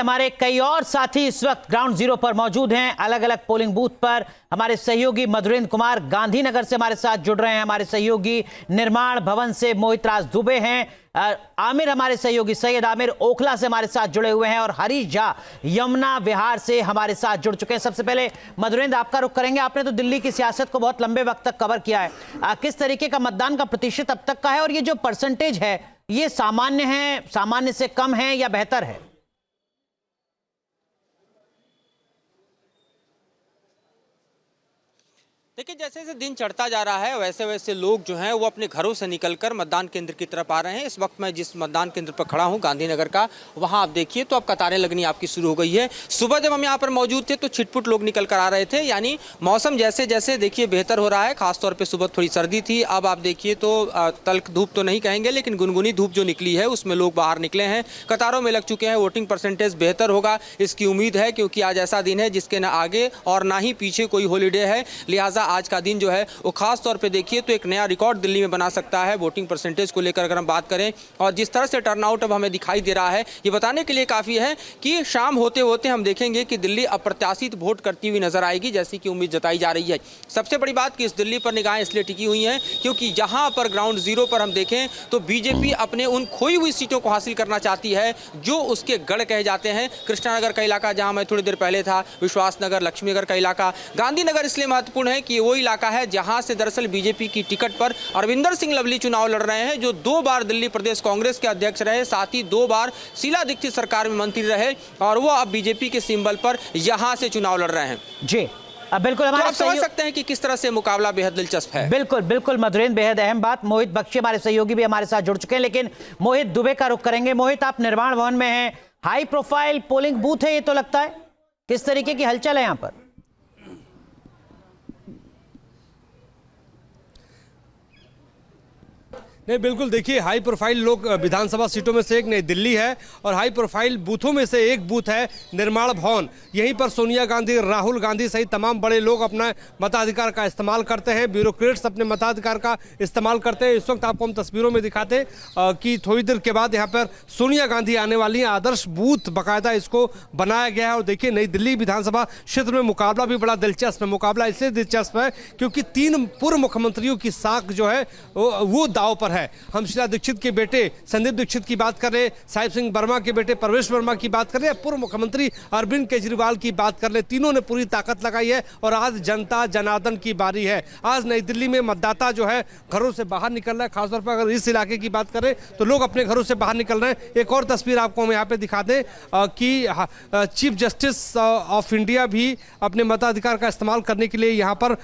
हमारे कई और साथी इस वक्त ग्राउंड जीरो पर मौजूद हैं, अलग अलग पोलिंग बूथ पर। हमारे सहयोगी मधुरेंद्र कुमार गांधीनगर से हमारे साथ जुड़ रहे हैं, हमारे सहयोगी निर्माण भवन से मोहित राज दुबे हैं, आमिर हमारे सहयोगी सैयद आमिर ओखला से हमारे साथ जुड़े हुए हैं और हरीश झा यमुना विहार से हमारे साथ जुड़ चुके हैं। सबसे पहले मधुरेंद्र आपका रुख करेंगे, आपने तो दिल्ली की सियासत को बहुत लंबे वक्त तक कवर किया है, किस तरीके का मतदान का प्रतिशत अब तक का है और ये जो परसेंटेज है ये सामान्य है, सामान्य से कम है या बेहतर है? देखिए, जैसे जैसे दिन चढ़ता जा रहा है वैसे वैसे लोग जो हैं वो अपने घरों से निकलकर मतदान केंद्र की तरफ आ रहे हैं। इस वक्त मैं जिस मतदान केंद्र पर खड़ा हूं गांधीनगर का, वहां आप देखिए तो अब कतारें लगनी आपकी शुरू हो गई है। सुबह जब हम यहां पर मौजूद थे तो छिटपुट लोग निकल कर आ रहे थे, यानी मौसम जैसे जैसे देखिए बेहतर हो रहा है। खासतौर पर सुबह थोड़ी सर्दी थी, अब आप देखिए तो तल्ख धूप तो नहीं कहेंगे लेकिन गुनगुनी धूप जो निकली है उसमें लोग बाहर निकले हैं, कतारों में लग चुके हैं। वोटिंग परसेंटेज बेहतर होगा इसकी उम्मीद है, क्योंकि आज ऐसा दिन है जिसके ना आगे और ना ही पीछे कोई हॉलीडे है, लिहाजा आज का दिन जो है वो खास तौर पे देखिए तो एक नया रिकॉर्ड दिल्ली में बना सकता है वोटिंग परसेंटेज को लेकर अगर हम बात करें। और जिस तरह से टर्नआउट अब हमें दिखाई दे रहा है ये बताने के लिए काफ़ी है कि शाम होते होते हम देखेंगे कि दिल्ली अप्रत्याशित वोट करती हुई नजर आएगी, जैसी कि उम्मीद जताई जा रही है। सबसे बड़ी बात कि इस दिल्ली पर निगाहें इसलिए टिकी हुई हैं क्योंकि जहां पर ग्राउंड जीरो पर हम देखें तो बीजेपी अपने उन खोई हुई सीटों को हासिल करना चाहती है जो उसके गढ़ कहे जाते हैं। कृष्णानगर का इलाका जहां मैं थोड़ी देर पहले था, विश्वासनगर, लक्ष्मीनगर का इलाका, गांधीनगर इसलिए महत्वपूर्ण है कि वो इलाका है जहां से दरअसल बीजेपी की टिकट पर अरविंदर सिंह लवली चुनाव लड़ रहे हैं, जो 2 बार दिल्ली प्रदेश कांग्रेस के अध्यक्ष रहे, साथ ही 2 बार शीला दीक्षित सरकार में मंत्री रहे और वो अब बीजेपी के सिंबल पर यहां से चुनाव लड़ रहे हैं। जी बिल्कुल, तो आप समझ सकते हैं कि किस तरह से मुकाबला बेहद दिलचस्प है। बिल्कुल बिल्कुल मधुरेंद्र, बेहद अहम बात। मोहित बख्शी हमारे सहयोगी भी हमारे साथ जुड़ चुके हैं, लेकिन मोहित दुबे का रुख करेंगे। मोहित, आप निर्माण भवन में हैं, हाई प्रोफाइल पोलिंग बूथ है ये तो लगता है, किस तरीके की हलचल है यहाँ पर? नहीं, बिल्कुल देखिए, हाई प्रोफाइल लोग विधानसभा सीटों में से एक नई दिल्ली है और हाई प्रोफाइल बूथों में से एक बूथ है निर्माण भवन। यहीं पर सोनिया गांधी, राहुल गांधी सहित तमाम बड़े लोग अपना मताधिकार का इस्तेमाल करते हैं, ब्यूरोक्रेट्स अपने मताधिकार का इस्तेमाल करते हैं। इस वक्त आपको हम तस्वीरों में दिखाते कि थोड़ी देर के बाद यहाँ पर सोनिया गांधी आने वाली हैं। आदर्श बूथ बाकायदा इसको बनाया गया है और देखिए नई दिल्ली विधानसभा क्षेत्र में मुकाबला भी बड़ा दिलचस्प है। मुकाबला इसलिए दिलचस्प है क्योंकि 3 पूर्व मुख्यमंत्रियों की साख जो है वो दाव पर है। हम शीला दीक्षित के बेटे संदीप दीक्षित की बात कर रहे, साहिब सिंह वर्मा के बेटे प्रवेश वर्मा की बात कर रहे, पूर्व मुख्यमंत्री अरविंद केजरीवाल की बात कर रहे। तीनों ने पूरी ताकत लगाई है और आज जनता जनार्दन की बारी है। आज नई दिल्ली में मतदाता जो है घरों से बाहर निकल रहा है। खासतौर पर अगर इस इलाके की बात करें तो लोग अपने घरों से बाहर निकल रहे हैं। एक और तस्वीर आपको हम यहाँ पे दिखा दें कि चीफ जस्टिस ऑफ इंडिया भी अपने मताधिकार का इस्तेमाल करने के लिए यहाँ पर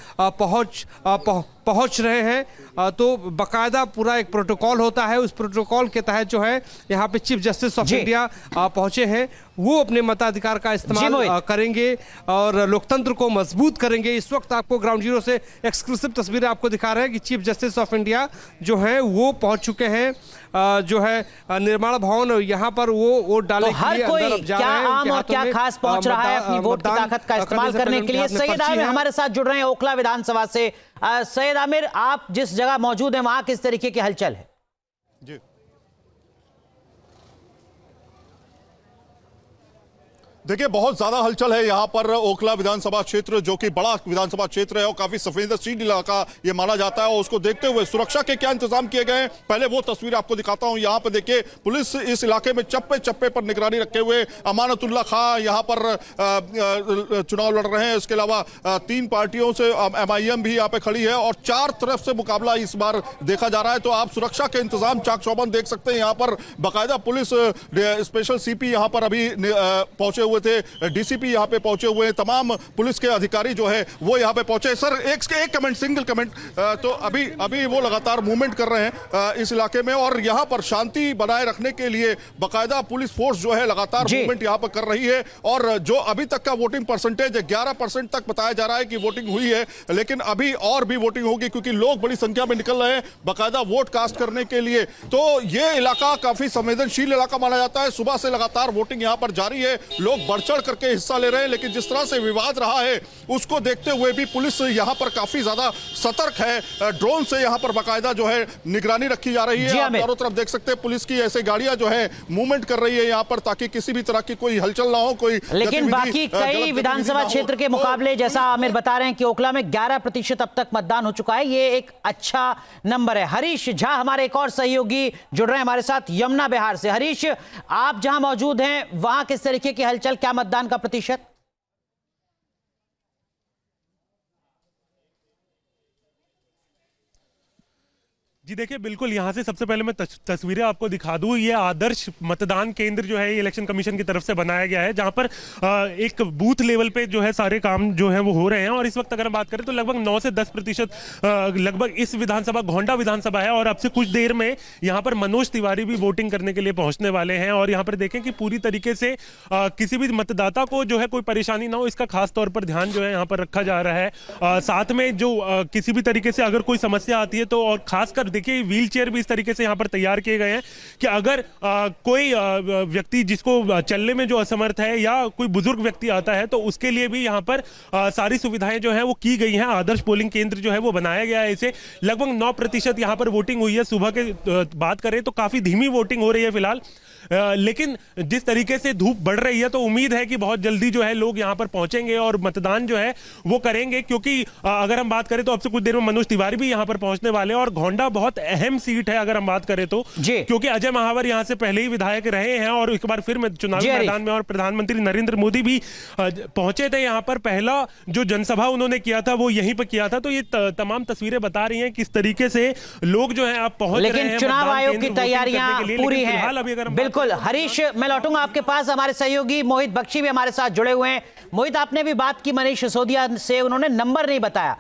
पहुंच रहे हैं। तो बाकायदा पूरा एक प्रोटोकॉल होता है, उस प्रोटोकॉल के तहत जो है यहाँ पे चीफ जस्टिस ऑफ इंडिया पहुंचे हैं, वो अपने मताधिकार का इस्तेमाल करेंगे और लोकतंत्र को मजबूत करेंगे। इस वक्त आपको ग्राउंड जीरो से एक्सक्लूसिव तस्वीरें आपको दिखा रहे हैं कि चीफ जस्टिस ऑफ इंडिया जो है वो पहुंच चुके हैं जो है निर्माण भवन। यहाँ पर वो वोट डालने के लिए अंदर अब जा रहे हैं। आम और क्या खास पहुंच रहा है अपनी वोट की ताकत का इस्तेमाल करने के लिए? सैयद आमिर हमारे साथ जुड़ रहे हैं ओखला विधानसभा से। सैयद आमिर, आप जिस जगह मौजूद हैं वहां किस तरीके की हलचल है? जी, देखिए बहुत ज्यादा हलचल है यहाँ पर ओखला विधानसभा क्षेत्र, जो कि बड़ा विधानसभा क्षेत्र है और काफी संवेदनशील इलाका ये माना जाता है। और उसको देखते हुए सुरक्षा के क्या इंतजाम किए गए हैं, पहले वो तस्वीर आपको दिखाता हूँ। यहाँ पर देखिए पुलिस इस इलाके में चप्पे चप्पे पर निगरानी रखे हुए अमानतुल्ला खां यहाँ पर चुनाव लड़ रहे हैं। इसके अलावा 3 पार्टियों से MIM भी यहाँ पे खड़ी है और 4 तरफ से मुकाबला इस बार देखा जा रहा है। तो आप सुरक्षा के इंतजाम चाक चौबंद देख सकते हैं। यहाँ पर बाकायदा पुलिस स्पेशल CP यहाँ पर अभी पहुंचे हुए थे, DCP यहाँ पे पहुंचे हुए हैं, तमाम पुलिस के अधिकारी जो है वो यहाँ पे पहुंचे। सर एक कमेंट, सिंगल कमेंट, तो अभी वो लगातार मूवमेंट कर रहे हैं इस इलाके में और यहाँ पर शांति बनाए रखने के लिए बाकायदा पुलिस फोर्स जो है लगातार मूवमेंट यहाँ पर कर रही है। और जो अभी तक का वोटिंग परसेंटेज 11% तक बताया जा रहा है कि वोटिंग हुई है, लेकिन अभी और भी वोटिंग होगी क्योंकि लोग बड़ी संख्या में निकल रहे हैं बाकायदा वोट कास्ट करने के लिए। तो ये इलाका काफी संवेदनशील इलाका माना जाता है। सुबह से लगातार वोटिंग यहाँ पर जारी है, लोग बढ़ चढ़ करके हिस्सा ले रहे हैं, लेकिन जिस तरह से विवाद रहा है उसको देखते हुए भी पुलिस यहाँ पर काफी ज्यादा सतर्क है। ड्रोन से यहाँ पर बाकायदा जो है निगरानी रखी जा रही है। आप चारों तरफ देख सकते हैं पुलिस की ऐसे गाड़ियां जो है मूवमेंट कर रही है यहाँ पर, ताकि किसी भी तरह की कोई हलचल ना हो, कोई। लेकिन बाकी कई विधानसभा क्षेत्र के मुकाबले जैसा आमिर बता रहे हैं कि ओखला में 11% अब तक मतदान हो चुका है, ये एक अच्छा नंबर है। हरीश झा हमारे एक और सहयोगी जुड़ रहे हैं हमारे साथ यमुना बिहार से। हरीश, आप जहां मौजूद हैं वहां किस तरीके की हलचल, क्या मतदान का प्रतिशत? जी देखिए, बिल्कुल यहाँ से सबसे पहले मैं तस्वीरें आपको दिखा दूं। ये आदर्श मतदान केंद्र जो है ये इलेक्शन कमीशन की तरफ से बनाया गया है, जहाँ पर एक बूथ लेवल पे जो है सारे काम जो है वो हो रहे हैं। और इस वक्त अगर हम बात करें तो लगभग 9 से 10% लगभग इस विधानसभा गोंडा विधानसभा है, और अब से कुछ देर में यहाँ पर मनोज तिवारी भी वोटिंग करने के लिए पहुंचने वाले हैं। और यहाँ पर देखें कि पूरी तरीके से किसी भी मतदाता को जो है कोई परेशानी ना हो, इसका खास तौर पर ध्यान जो है यहाँ पर रखा जा रहा है। साथ में जो किसी भी तरीके से अगर कोई समस्या आती है तो, और खासकर देखिए व्हील चेयर भी इस तरीके से यहां पर तैयार किए गए हैं कि अगर कोई व्यक्ति जिसको चलने में जो असमर्थ है या कोई बुजुर्ग व्यक्ति आता है तो उसके लिए भी यहां पर सारी सुविधाएं जो है वो की गई हैं। आदर्श पोलिंग केंद्र जो है वो बनाया गया है। इसे लगभग 9% यहां पर वोटिंग हुई है। सुबह के बात करें तो काफी धीमी वोटिंग हो रही है फिलहाल, लेकिन जिस तरीके से धूप बढ़ रही है तो उम्मीद है कि बहुत जल्दी जो है लोग यहां पर पहुंचेंगे और मतदान जो है वो करेंगे। क्योंकि अगर हम बात करें तो अब से कुछ देर में मनोज तिवारी भी यहां पर पहुंचने वाले हैं। और गोंडा बहुत अहम सीट है अगर हम बात करें तो, क्योंकि अजय महावर यहां से पहले ही विधायक रहे हैं और एक बार फिर चुनावी मैदान में, और प्रधानमंत्री नरेंद्र मोदी भी पहुंचे थे यहां पर। पहला जो जनसभा उन्होंने किया था वो यहीं पर किया था। तो ये तमाम तस्वीरें बता रही हैं किस तरीके से लोग जो है आप पहुंच रहे हैं। लेकिन चुनाव आयोग की तैयारियां पूरी हैं। बिल्कुल हरीश, मैं लौटूंगा आपके पास। हमारे सहयोगी मोहित बख्शी भी हमारे साथ जुड़े हुए हैं। मोहित, आपने भी बात की मनीष सिसोदिया से, उन्होंने नंबर नहीं बताया।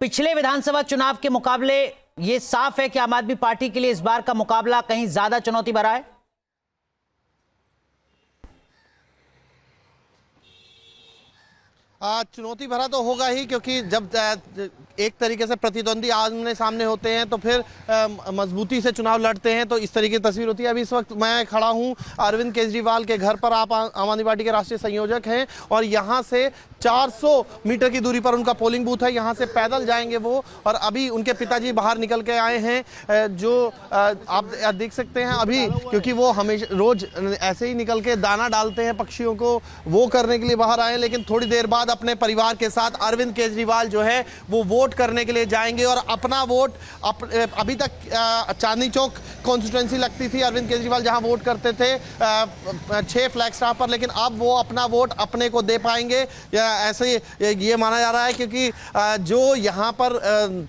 पिछले विधानसभा चुनाव के मुकाबले ये साफ है कि आम आदमी पार्टी के लिए इस बार का मुकाबला कहीं ज्यादा चुनौती भरा है। चुनौती भरा तो होगा ही, क्योंकि जब एक तरीके से प्रतिद्वंदी आमने सामने होते हैं तो फिर मजबूती से चुनाव लड़ते हैं, तो इस तरीके की तस्वीर होती है। अभी इस वक्त मैं खड़ा हूं अरविंद केजरीवाल के घर पर। आप आम आदमी पार्टी के राष्ट्रीय संयोजक हैं और यहां से 400 मीटर की दूरी पर उनका पोलिंग बूथ है। यहां से पैदल जाएंगे वो, और अभी उनके पिताजी बाहर निकल के आए हैं, जो आप देख सकते हैं अभी, क्योंकि वो हमेशा रोज ऐसे ही निकल के दाना डालते हैं पक्षियों को, वो करने के लिए बाहर आए। लेकिन थोड़ी देर बाद अपने परिवार के साथ अरविंद केजरीवाल जो है वो वोट करने के लिए जाएंगे। और अपना वोट अभी तक चांदनी चौक कॉन्स्टिट्यूएंसी लगती थी अरविंद केजरीवाल जहां वोट करते थे 6 फ्लैग स्टाफ पर, लेकिन अब वो अपना वोट अपने को दे पाएंगे, ऐसे ये माना जा रहा है। क्योंकि जो यहाँ पर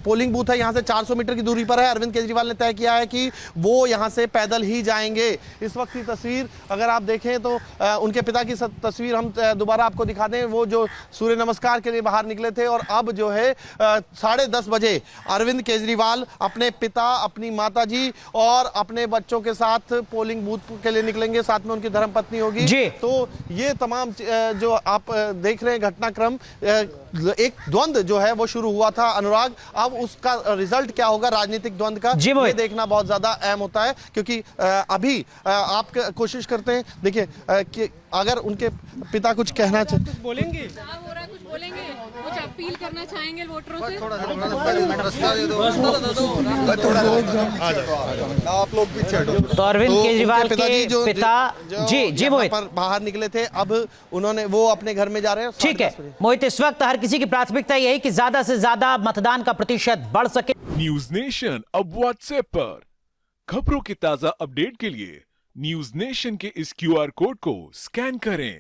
पोलिंग बूथ है यहाँ से 400 मीटर की दूरी पर है। अरविंद केजरीवाल ने तय किया है कि वो यहाँ से पैदल ही जाएंगे। इस वक्त की तस्वीर अगर आप देखें तो उनके पिता की तस्वीर हम दोबारा आपको दिखा दें। वो जो सूर्य नमस्कार के लिए बाहर निकले थे, और अब जो है 10:30 बजे अरविंद केजरीवाल अपने पिता, अपनी माताजी और अपने बच्चों के साथ पोलिंग बूथ के लिए निकलेंगे। साथ में उनकी धर्मपत्नी होगी। तो ये तमाम जो आप देख रहे हैं घटनाक्रम, एक द्वंद जो है वो शुरू हुआ था अनुराग। अब उसका रिजल्ट क्या होगा राजनीतिक द्वंद का, ये देखना बहुत ज्यादा अहम होता है। क्योंकि अभी आप कोशिश करते हैं, देखिए कि अगर उनके पिता कुछ कहना चाहते बोलेंगे, कुछ बोलेंगे, कुछ अपील करना चाहेंगे वोटरों से। आप लोग पीछे हटो। तो अरविंद केजरीवाल के पिता जी मोहित बाहर निकले थे, अब वो अपने घर में जा रहे हैं। ठीक है मोहित, इस वक्त हर किसी की प्राथमिकता यही कि ज्यादा से ज्यादा मतदान का प्रतिशत बढ़ सके। न्यूज नेशन अब व्हाट्सएप पर खबरों के ताजा अपडेट के लिए न्यूज नेशन के इस QR कोड को स्कैन करें।